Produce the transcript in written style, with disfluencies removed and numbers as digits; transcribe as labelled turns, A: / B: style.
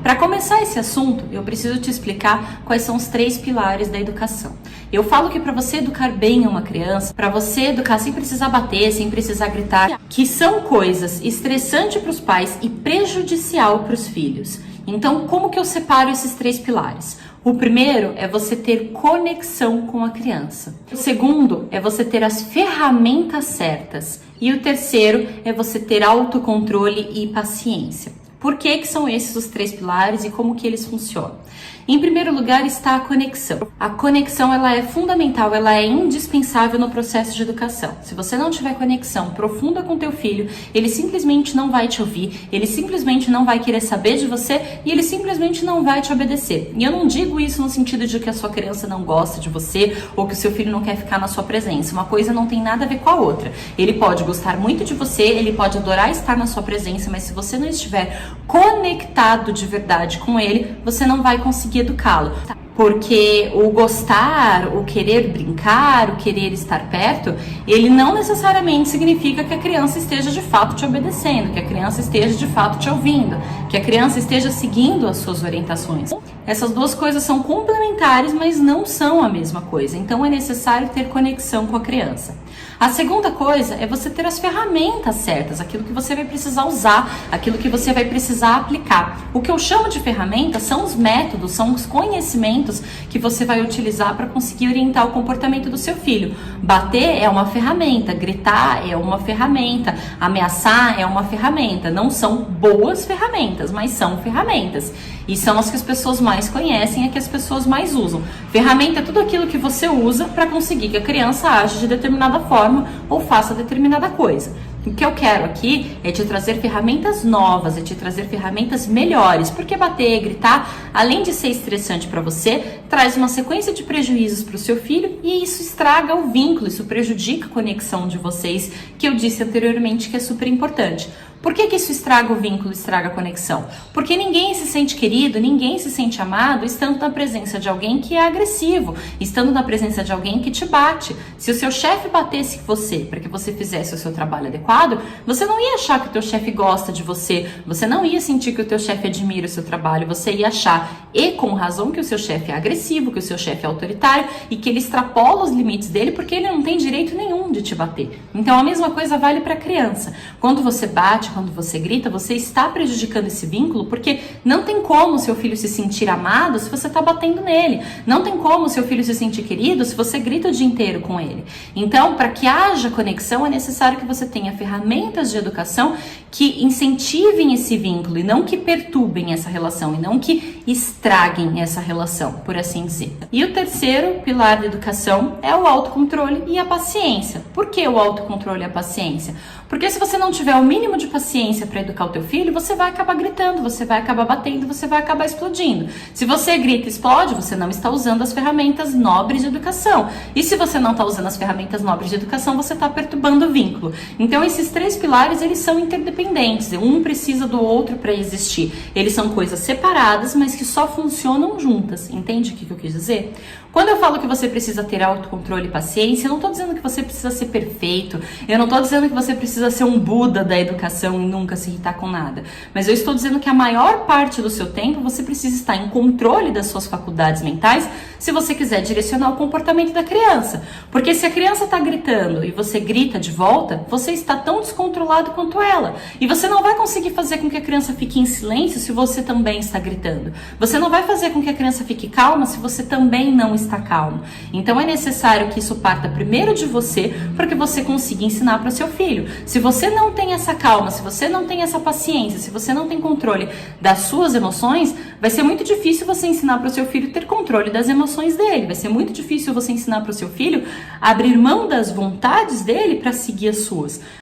A: Para começar esse assunto, eu preciso te explicar quais são os 3 pilares da educação. Eu falo que para você educar bem uma criança, para você educar sem precisar bater, sem precisar gritar, que são coisas estressantes para os pais e prejudicial para os filhos. Então, como que eu separo esses 3 pilares? O primeiro é você ter conexão com a criança. O segundo é você ter as ferramentas certas. E o terceiro é você ter autocontrole e paciência. Por que são esses os 3 pilares e como que eles funcionam? Em primeiro lugar está a conexão. A conexão ela é fundamental, ela é indispensável no processo de educação. Se você não tiver conexão profunda com teu filho, ele simplesmente não vai te ouvir, ele simplesmente não vai querer saber de você e ele simplesmente não vai te obedecer. E eu não digo isso no sentido de que a sua criança não gosta de você ou que o seu filho não quer ficar na sua presença. Uma coisa não tem nada a ver com a outra. Ele pode gostar muito de você, ele pode adorar estar na sua presença, mas se você não estiver conectado de verdade com ele, você não vai conseguir educá-lo. Porque o gostar, o querer brincar, o querer estar perto, ele não necessariamente significa que a criança esteja de fato te obedecendo, que a criança esteja de fato te ouvindo, que a criança esteja seguindo as suas orientações. Essas duas coisas são complementares, mas não são a mesma coisa. Então é necessário ter conexão com a criança. A segunda coisa é você ter as ferramentas certas, aquilo que você vai precisar usar, aquilo que você vai precisar aplicar. O que eu chamo de ferramentas são os métodos, são os conhecimentos que você vai utilizar para conseguir orientar o comportamento do seu filho. Bater é uma ferramenta, gritar é uma ferramenta, ameaçar é uma ferramenta. Não são boas ferramentas, mas são ferramentas. E são as que as pessoas mais conhecem e que as pessoas mais usam. Ferramenta é tudo aquilo que você usa para conseguir que a criança age de determinada forma ou faça determinada coisa. O que eu quero aqui é te trazer ferramentas novas, é te trazer ferramentas melhores, porque bater, gritar, além de ser estressante para você, traz uma sequência de prejuízos para o seu filho e isso estraga o vínculo, isso prejudica a conexão de vocês, que eu disse anteriormente que é super importante. Por que isso estraga o vínculo, estraga a conexão? Porque ninguém se sente querido, ninguém se sente amado estando na presença de alguém que é agressivo, estando na presença de alguém que te bate. Se o seu chefe batesse você para que você fizesse o seu trabalho adequado, você não ia achar que o teu chefe gosta de você, você não ia sentir que o teu chefe admira o seu trabalho, você ia achar, e com razão, que o seu chefe é agressivo, que o seu chefe é autoritário e que ele extrapola os limites dele porque ele não tem direito nenhum de te bater. Então a mesma coisa vale para a criança. Quando você bate, quando você grita, você está prejudicando esse vínculo, porque não tem como seu filho se sentir amado se você está batendo nele. Não tem como seu filho se sentir querido se você grita o dia inteiro com ele. Então, para que haja conexão, é necessário que você tenha ferramentas de educação que incentivem esse vínculo e não que perturbem essa relação e não que estraguem essa relação, por assim dizer. E o terceiro pilar da educação é o autocontrole e a paciência. Por que o autocontrole e a paciência? Porque se você não tiver o mínimo de paciência para educar o teu filho, você vai acabar gritando, você vai acabar batendo, você vai acabar explodindo. Se você grita e explode, você não está usando as ferramentas nobres de educação. E se você não está usando as ferramentas nobres de educação, você está perturbando o vínculo. Então esses 3 pilares, eles são interdependentes. Um precisa do outro para existir. Eles são coisas separadas, mas que só funcionam juntas. Entende o que eu quis dizer? Quando eu falo que você precisa ter autocontrole e paciência, eu não estou dizendo que você precisa ser perfeito, eu não estou dizendo que você precisa ser um Buda da educação e nunca se irritar com nada, mas eu estou dizendo que a maior parte do seu tempo você precisa estar em controle das suas faculdades mentais se você quiser direcionar o comportamento da criança. Porque se a criança está gritando e você grita de volta, você está tão descontrolado quanto ela. E você não vai conseguir fazer com que a criança fique em silêncio se você também está gritando. Você não vai fazer com que a criança fique calma se você também não está calmo. Então é necessário que isso parta primeiro de você para que você consiga ensinar para o seu filho. Se você não tem essa calma, se você não tem essa paciência, se você não tem controle das suas emoções, vai ser muito difícil você ensinar para o seu filho ter controle das emoções dele. Vai ser muito difícil você ensinar para o seu filho a abrir mão das vontades dele para seguir as suas.